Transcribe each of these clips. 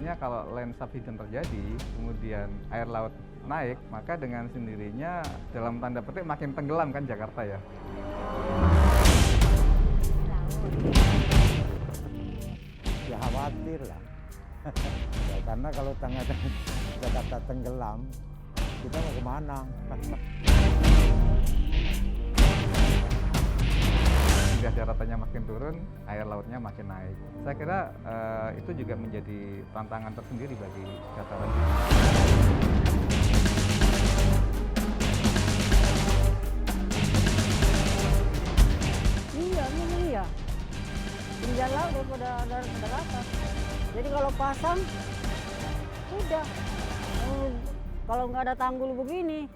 Artinya kalau land subsidence terjadi, kemudian air laut naik, maka dengan sendirinya dalam tanda petik makin tenggelam kan Jakarta ya. Ya khawatir lah. Ya, karena kalau Jakarta tenggelam, kita mau kemana? Gas daratanya makin turun, air lautnya makin naik. Saya kira itu juga menjadi tantangan tersendiri bagi dataran tinggi. Iya, memang iya. Tinggal laut daripada daratan. Jadi kalau pasang, udah. Kalau nggak ada tanggul begini,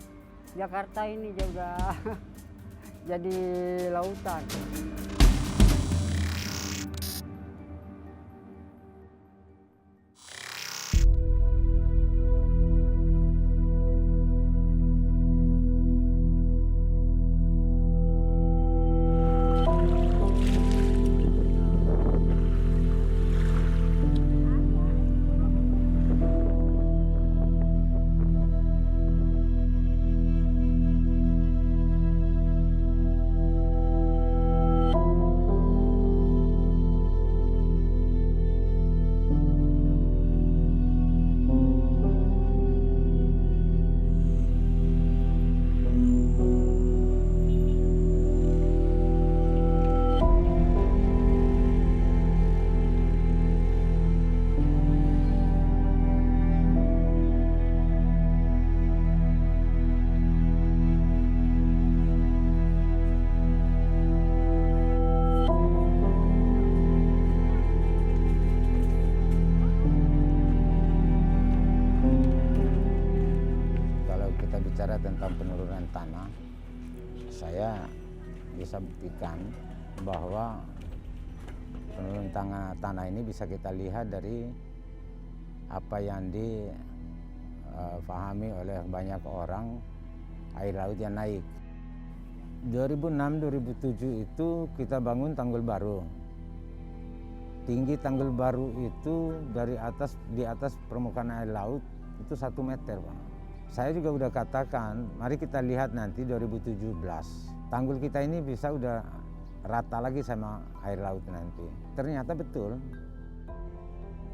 Jakarta ini juga jadi lautan. Bicara tentang penurunan tanah, saya bisa buktikan bahwa penurunan tanah ini bisa kita lihat dari apa yang difahami oleh banyak orang, air laut yang naik. 2006-2007 itu kita bangun tanggul baru. Tinggi tanggul baru itu di atas permukaan air laut itu 1 meter, Pak. Saya juga udah katakan, mari kita lihat nanti 2017. Tanggul kita ini bisa udah rata lagi sama air laut nanti. Ternyata betul.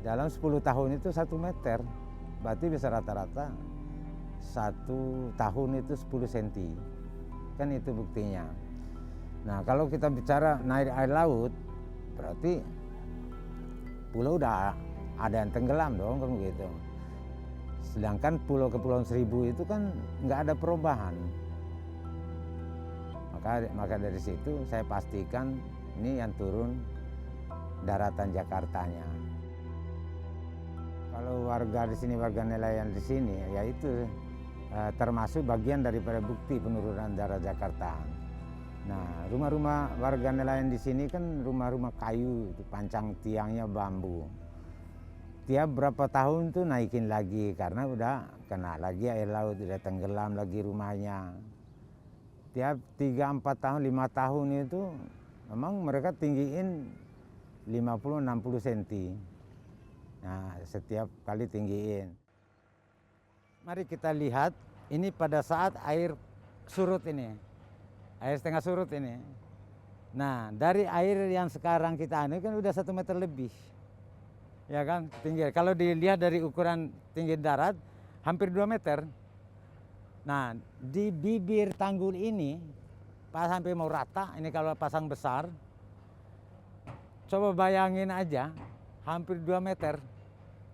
Dalam 10 tahun itu 1 meter. Berarti bisa rata-rata 1 tahun itu 10 cm. Kan itu buktinya. Nah, kalau kita bicara naik air laut, berarti pulau udah ada yang tenggelam dong, kan begitu. Sedangkan Kepulauan Seribu itu kan nggak ada perubahan. Maka dari situ saya pastikan ini yang turun daratan Jakartanya. Kalau warga di sini, warga nelayan di sini, ya itu termasuk bagian daripada bukti penurunan darat Jakarta. Nah, rumah-rumah warga nelayan di sini kan rumah-rumah kayu, pancang tiangnya bambu. Tiap berapa tahun tuh naikin lagi karena udah kena lagi air laut, udah tenggelam lagi rumahnya. Tiap 3, 4 tahun, 5 tahun itu memang mereka tinggiin 50-60 cm. Nah, setiap kali tinggiin. Mari kita lihat ini pada saat air surut ini. Air setengah surut ini. Nah, dari air yang sekarang kita ini kan udah 1 meter lebih. Ya kan, tinggi. Kalau dilihat dari ukuran tinggi darat, hampir 2 meter. Nah, di bibir tanggul ini, pas sampai mau rata, ini kalau pasang besar, coba bayangin aja, hampir 2 meter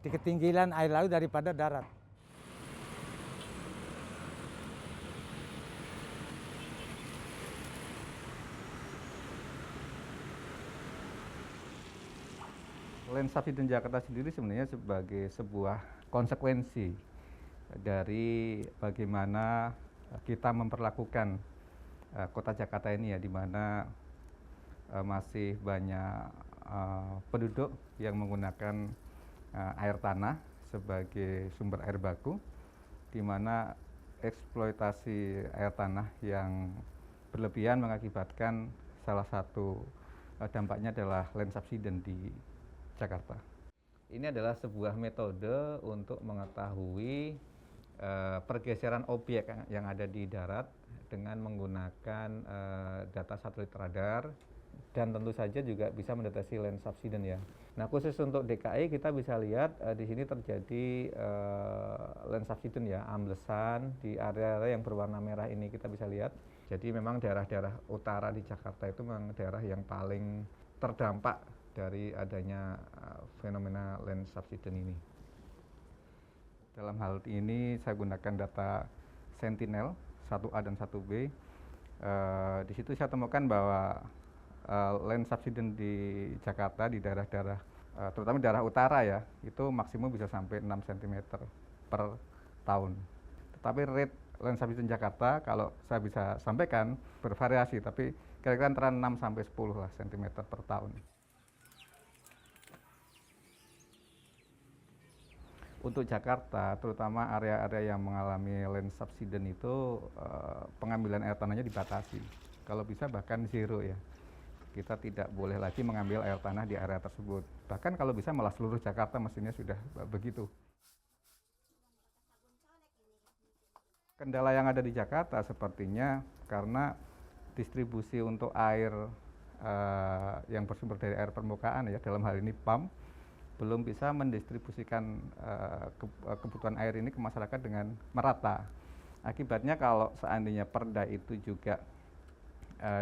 di ketinggian air laut daripada darat. Land subsidence Jakarta sendiri sebenarnya sebagai sebuah konsekuensi dari bagaimana kita memperlakukan kota Jakarta ini ya, di mana masih banyak penduduk yang menggunakan air tanah sebagai sumber air baku, di mana eksploitasi air tanah yang berlebihan mengakibatkan salah satu dampaknya adalah land subsidence di Jakarta. Ini adalah sebuah metode untuk mengetahui pergeseran objek yang ada di darat dengan menggunakan data satelit radar, dan tentu saja juga bisa mendeteksi land subsidence ya. Nah, khusus untuk DKI kita bisa lihat di sini terjadi land subsidence ya, amblesan di area-area yang berwarna merah ini kita bisa lihat. Jadi memang daerah-daerah utara di Jakarta itu memang daerah yang paling terdampak dari adanya fenomena land subsidence ini. Dalam hal ini saya gunakan data Sentinel 1A dan 1B. Di situ saya temukan bahwa land subsidence di Jakarta di daerah-daerah terutama daerah utara ya, itu maksimum bisa sampai 6 cm per tahun. Tetapi rate land subsidence Jakarta kalau saya bisa sampaikan bervariasi, tapi kira-kira antara 6 sampai 10 lah cm per tahun. Untuk Jakarta, terutama area-area yang mengalami land subsidence itu pengambilan air tanahnya dibatasi. Kalau bisa bahkan zero ya. Kita tidak boleh lagi mengambil air tanah di area tersebut. Bahkan kalau bisa malah seluruh Jakarta mestinya sudah begitu. Kendala yang ada di Jakarta sepertinya karena distribusi untuk air yang bersumber dari air permukaan ya, dalam hal ini PAM, belum bisa mendistribusikan kebutuhan air ini ke masyarakat dengan merata. Akibatnya kalau seandainya perda itu juga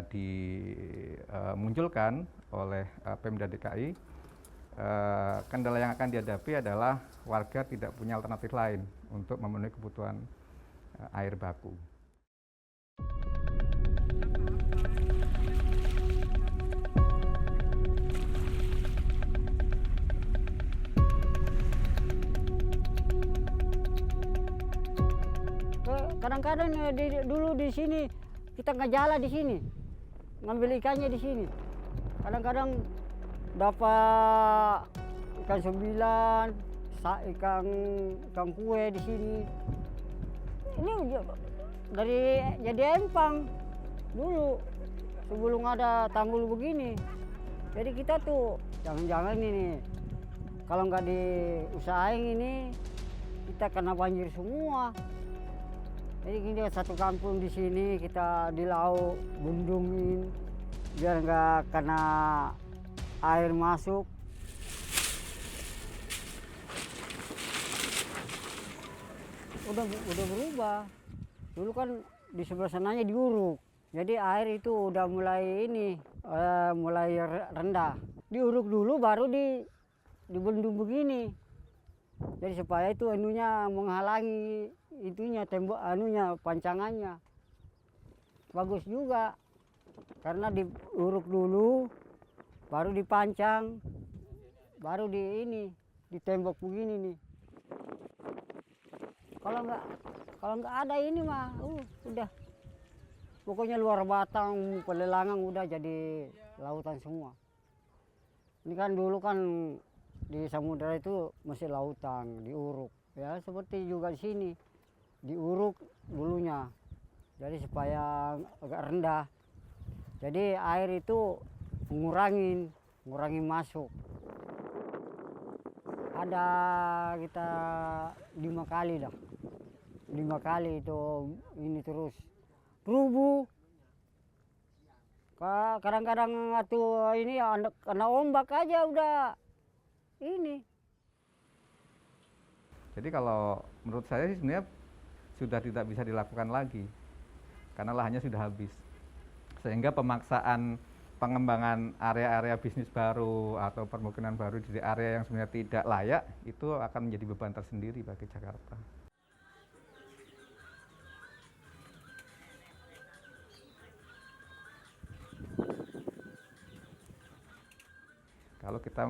dimunculkan oleh Pemda DKI, kendala yang akan dihadapi adalah warga tidak punya alternatif lain untuk memenuhi kebutuhan air baku. Kadang-kadang dulu di sini kita ngejala di sini, ngambil ikannya di sini. Kadang-kadang dapat ikan 9, ikan kue di sini. Ini dari jadi empang dulu sebelum ada tanggul begini. Jadi kita tuh jangan-jangan ini kalau nggak diusahain ini kita kena banjir semua. Jadi kita satu kampung di sini kita di laut bendungin biar nggak kena air masuk. Udah berubah. Dulu kan di sebelah sananya diuruk. Jadi air itu udah mulai mulai rendah. Diuruk dulu baru dibendung begini. Jadi supaya itu menghalangi tembok pancangannya. Bagus juga. Karena diuruk dulu baru dipancang, baru ditembok begini nih. Kalau nggak ada ini mah udah. Pokoknya luar batang pelelangan udah jadi lautan semua. Ini kan dulu kan di samudera itu masih lautan, diuruk. Ya seperti juga di sini, diuruk dulunya. Jadi supaya agak rendah. Jadi air itu ngurangin masuk. Ada kita 5 kali dah. 5 kali itu ini terus. Rubuh. Kadang-kadang atau ini kena ombak aja udah ini. Jadi kalau menurut saya sih sebenarnya sudah tidak bisa dilakukan lagi karena lahannya sudah habis. Sehingga pemaksaan pengembangan area-area bisnis baru atau permukiman baru di area yang sebenarnya tidak layak itu akan menjadi beban tersendiri bagi Jakarta. Kalau kita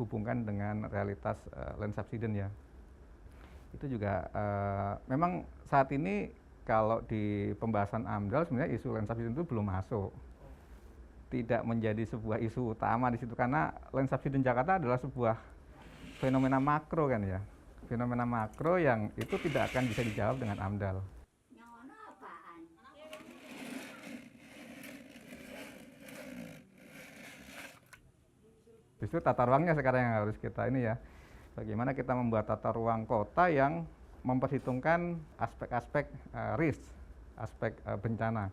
hubungkan dengan realitas land subsidence ya, itu juga memang saat ini kalau di pembahasan AMDAL sebenarnya isu land subsidence itu belum masuk, tidak menjadi sebuah isu utama di situ karena land subsidence Jakarta adalah sebuah fenomena makro kan ya, fenomena makro yang itu tidak akan bisa dijawab dengan AMDAL. Justru tata ruangnya sekarang yang harus kita ini ya, bagaimana kita membuat tata ruang kota yang memperhitungkan aspek-aspek risk, aspek bencana.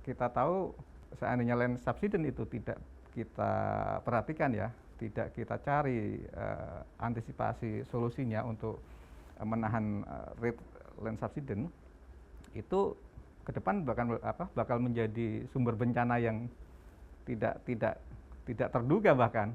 Kita tahu seandainya land subsidence itu tidak kita perhatikan ya, tidak kita cari antisipasi solusinya untuk menahan rate land subsidence, itu ke depan bakal menjadi sumber bencana yang tidak terduga bahkan.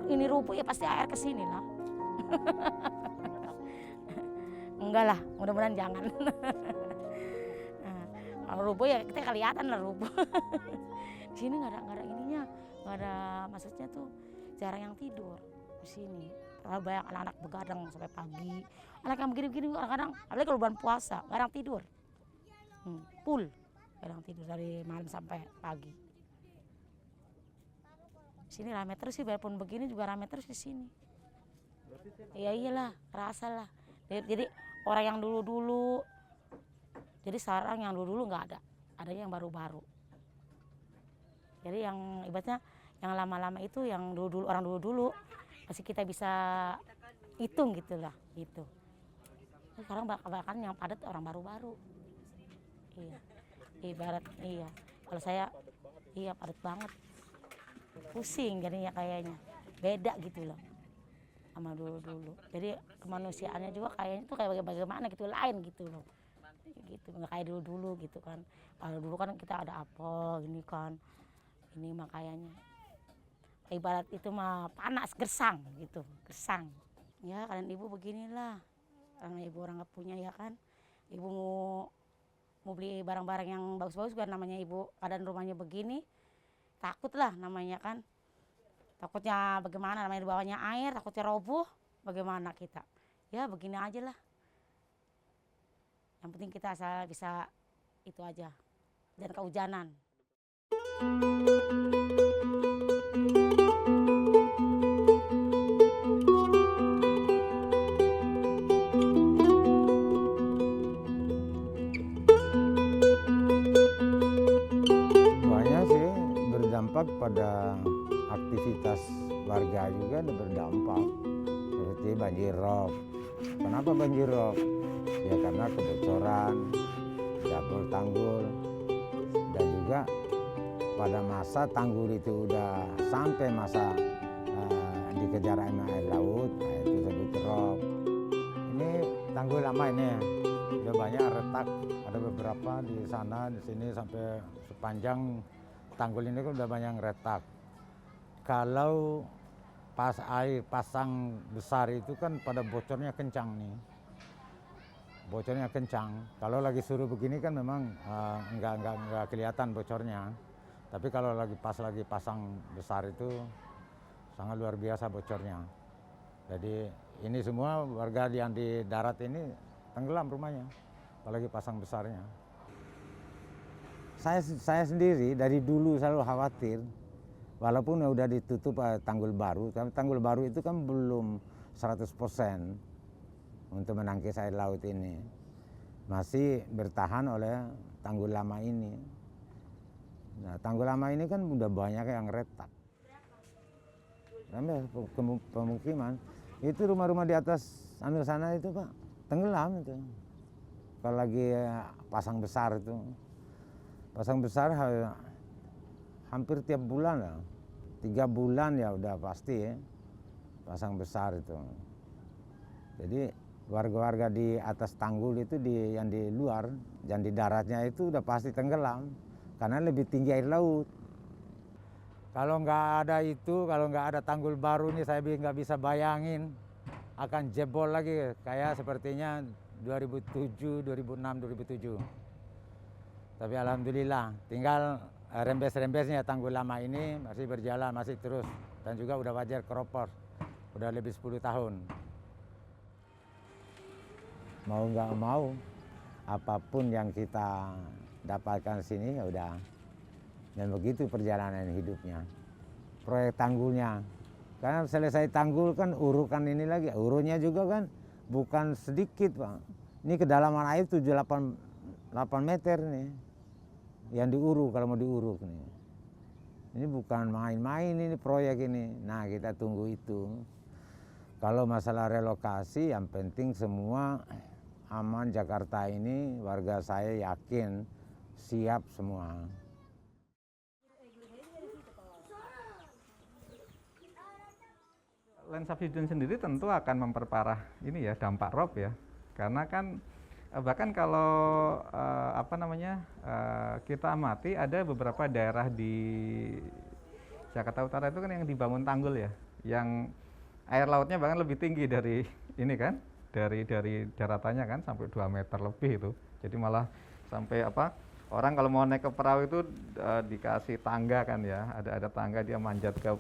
Ini rubuh ya pasti air ke sini lah. Enggak lah, mudah-mudahan jangan. Kalau rubuh ya kita kelihatan lah rubuh. Di sini nggak ada ininya, nggak ada, maksudnya tuh jarang yang tidur di sini. Terlalu banyak anak-anak begadang sampai pagi. Anak yang begini-begini kadang-kadang, apalagi kalau bulan puasa, kadang tidur. Full, kadang tidur dari malam sampai pagi. Sini rame terus sih, biarpun begini juga rame terus di sini. Iya iyalah, rasa lah. Jadi orang yang dulu-dulu, jadi sekarang yang dulu-dulu nggak ada, adanya yang baru-baru. Jadi yang ibaratnya yang lama-lama itu yang dulu-dulu, orang dulu-dulu masih kita bisa hitung gitulah, gitu. Sekarang bahkan yang padat orang baru-baru. Iya, ibarat iya. Kalau saya iya padat banget. Pusing jadinya kayaknya, beda gitu loh sama dulu-dulu. Jadi kemanusiaannya juga kayaknya tuh kayak bagaimana gitu, lain gitu loh, gitu nggak kayak dulu-dulu gitu kan. Kalau dulu kan kita ada apa gini kan, ini mah kayaknya ibarat itu mah panas, gersang gitu, gersang. Ya kalian ibu beginilah, karena ibu orang nggak punya ya kan, ibu mau beli barang-barang yang bagus-bagus kan, namanya ibu keadaan rumahnya begini. Takut lah namanya kan, takutnya bagaimana, namanya di bawahnya air, takutnya roboh, bagaimana kita, ya begini aja lah. Yang penting kita asal bisa itu aja, dan kehujanan. Berdampak pada aktivitas warga juga ada berdampak, seperti banjir rob. Kenapa banjir rob? Ya karena kebocoran jebol tanggul, dan juga pada masa tanggul itu udah sampai masa dikejar air laut, itu disebut rob. Ini tanggul lama ini, udah banyak retak, ada beberapa di sana, di sini sampai sepanjang tanggul ini kan udah banyak retak. Kalau pas air pasang besar itu kan pada bocornya kencang nih. Bocornya kencang. Kalau lagi suruh begini kan memang enggak kelihatan bocornya. Tapi kalau lagi pasang besar itu sangat luar biasa bocornya. Jadi ini semua warga yang di darat ini tenggelam rumahnya, apalagi pasang besarnya. Saya sendiri dari dulu selalu khawatir, walaupun udah ditutup tanggul baru, tapi tanggul baru itu kan belum 100% untuk menangkis air laut ini. Masih bertahan oleh tanggul lama ini. Nah, tanggul lama ini kan udah banyak yang retak. Sampai pemukiman, itu rumah-rumah di atas sana itu Pak, tenggelam itu. Kalau lagi pasang besar itu. Pasang besar hampir tiap bulan lah, 3 bulan ya udah pasti ya, pasang besar itu. Jadi warga-warga di atas tanggul itu yang di luar, yang di daratnya itu udah pasti tenggelam. karena lebih tinggi air laut. Kalau nggak ada itu, kalau nggak ada tanggul baru ini, saya nggak bisa bayangin akan jebol lagi kayak sepertinya 2007, 2006, 2007. Tapi alhamdulillah, tinggal rembes-rembesnya tanggul lama ini masih berjalan, masih terus. Dan juga udah wajar keropos, udah lebih 10 tahun. Mau nggak mau, apapun yang kita dapatkan sini ya udah. Dan begitu perjalanan hidupnya. Proyek tanggulnya, karena selesai tanggul kan urukan ini lagi, urunya juga kan bukan sedikit Pak. Ini kedalaman air 7-8 meter nih, yang diuruk kalau mau diuruk nih. Ini bukan main-main ini proyek ini. Nah kita tunggu itu. Kalau masalah relokasi yang penting semua aman. Jakarta ini warga saya yakin siap semua. Land subsidence sendiri tentu akan memperparah ini ya dampak rob ya, karena kan bahkan kalau kita amati ada beberapa daerah di Jakarta Utara itu kan yang dibangun tanggul ya, yang air lautnya bahkan lebih tinggi dari ini kan, dari daratannya kan sampai 2 meter lebih itu. Jadi malah sampai orang kalau mau naik ke perahu itu dikasih tangga kan ya, ada tangga, dia manjat ke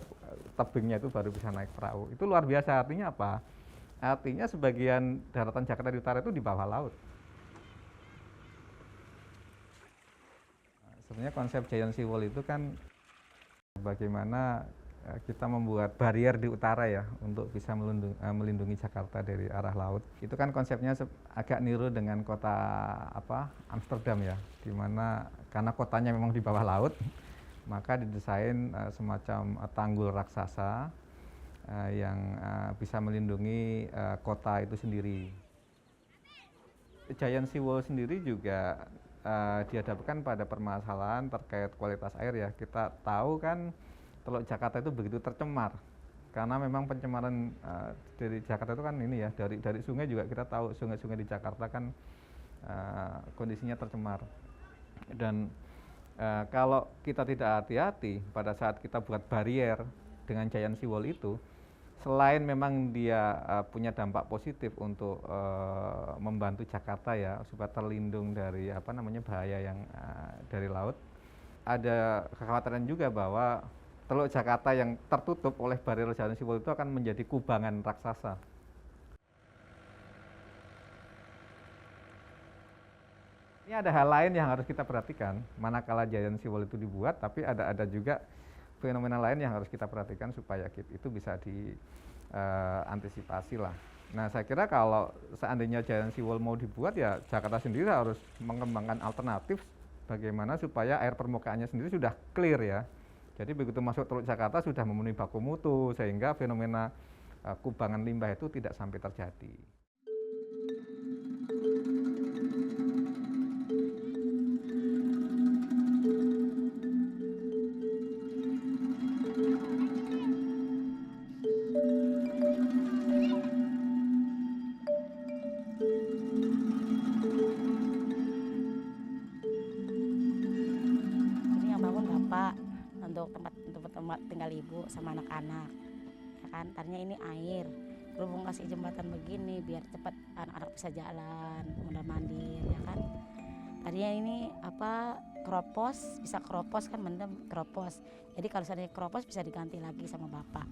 tebingnya itu baru bisa naik perahu. Itu luar biasa. Artinya apa? Artinya sebagian daratan Jakarta di utara itu di bawah laut. Sebenarnya konsep giant sea wall itu kan bagaimana kita membuat barrier di utara ya untuk bisa melindungi Jakarta dari arah laut. Itu kan konsepnya agak niru dengan kota Amsterdam ya, di mana karena kotanya memang di bawah laut, maka didesain semacam tanggul raksasa yang bisa melindungi kota itu sendiri. Giant sea wall sendiri juga dihadapkan pada permasalahan terkait kualitas air ya. Kita tahu kan Teluk Jakarta itu begitu tercemar karena memang pencemaran dari Jakarta itu kan ini ya, dari sungai juga kita tahu sungai-sungai di Jakarta kan kondisinya tercemar. Dan kalau kita tidak hati-hati pada saat kita buat barrier dengan giant sea wall itu, selain memang dia punya dampak positif untuk membantu Jakarta ya supaya terlindung dari bahaya yang dari laut, ada kekhawatiran juga bahwa Teluk Jakarta yang tertutup oleh barrier giant sea wall itu akan menjadi kubangan raksasa. Ini ada hal lain yang harus kita perhatikan, manakala giant sea wall itu dibuat, tapi ada juga fenomena lain yang harus kita perhatikan supaya itu bisa diantisipasi lah. Nah, saya kira kalau seandainya giant sea wall mau dibuat ya Jakarta sendiri harus mengembangkan alternatif bagaimana supaya air permukaannya sendiri sudah clear ya. Jadi begitu masuk Teluk Jakarta sudah memenuhi baku mutu sehingga fenomena kubangan limbah itu tidak sampai terjadi. Tempat tinggal ibu sama anak-anak ya kan, tadinya ini air, berhubung kasih jembatan begini biar cepat anak-anak bisa jalan mondar-mandir ya kan. Tadinya ini keropos, bisa keropos kan, mendem keropos, jadi kalau misalnya keropos bisa diganti lagi sama bapak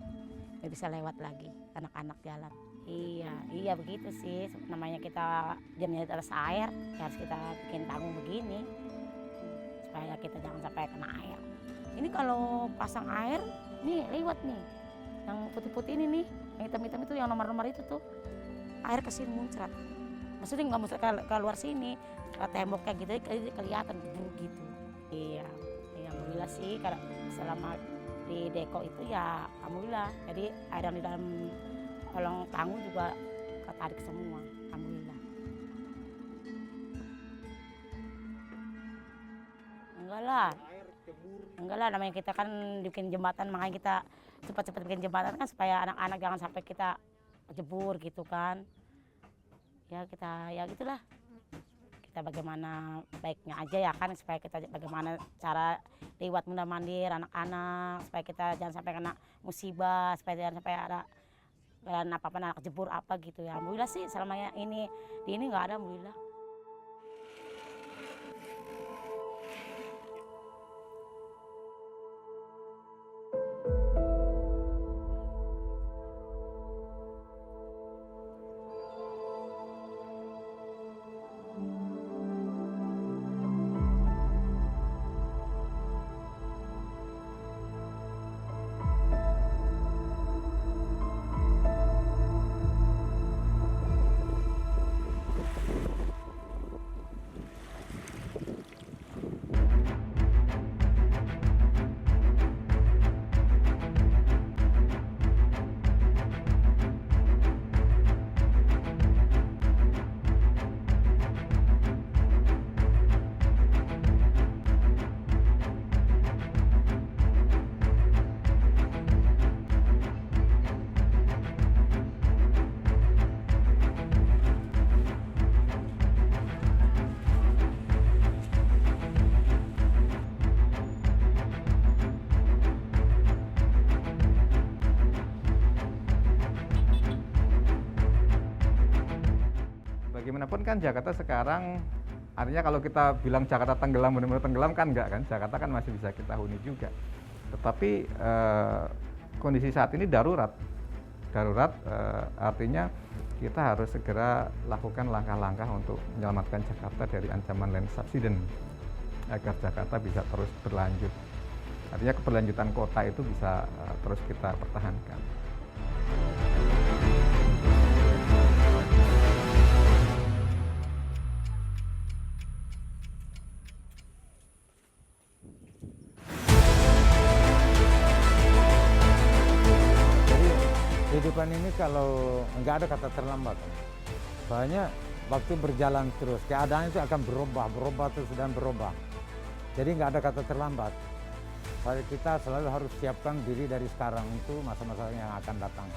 biar bisa lewat lagi anak-anak jalan. Iya begitu sih, namanya kita jamnya atas air ya harus kita bikin tanggul begini supaya kita jangan sampai kena air. Ini kalau pasang air, nih lewat nih, yang putih-putih ini nih, yang hitam-hitam itu, yang nomor-nomor itu tuh, air kesini muncrat. Maksudnya nggak muncrat ke luar sini, ke tembok kayak gitu, kelihatan gitu. Iya, alhamdulillah sih, kalau selama di Deko itu ya alhamdulillah. Jadi air yang di dalam kolong tanggul juga ketarik semua, alhamdulillah. Enggak lah, namanya kita kan bikin jembatan, makanya kita cepat-cepat bikin jembatan kan supaya anak-anak jangan sampai kita jebur gitu kan. Ya kita ya gitulah, kita bagaimana baiknya aja ya kan, supaya kita bagaimana cara lewat mundar mandir anak-anak, supaya kita jangan sampai kena musibah, supaya jangan sampai ada apa-apa anak jebur apa gitu ya. Alhamdulillah sih selama ini di ini nggak ada, alhamdulillah. Bagaimanapun kan Jakarta sekarang, artinya kalau kita bilang Jakarta tenggelam, benar-benar tenggelam kan enggak kan, Jakarta kan masih bisa kita huni juga. Tetapi kondisi saat ini darurat, artinya kita harus segera lakukan langkah-langkah untuk menyelamatkan Jakarta dari ancaman land subsidence agar Jakarta bisa terus berlanjut. Artinya keberlanjutan kota itu bisa terus kita pertahankan. Kehidupan ini kalau nggak ada kata terlambat, soalnya waktu berjalan terus, keadaan itu akan berubah terus dan berubah. Jadi nggak ada kata terlambat. Soalnya kita selalu harus siapkan diri dari sekarang untuk masa-masa yang akan datang.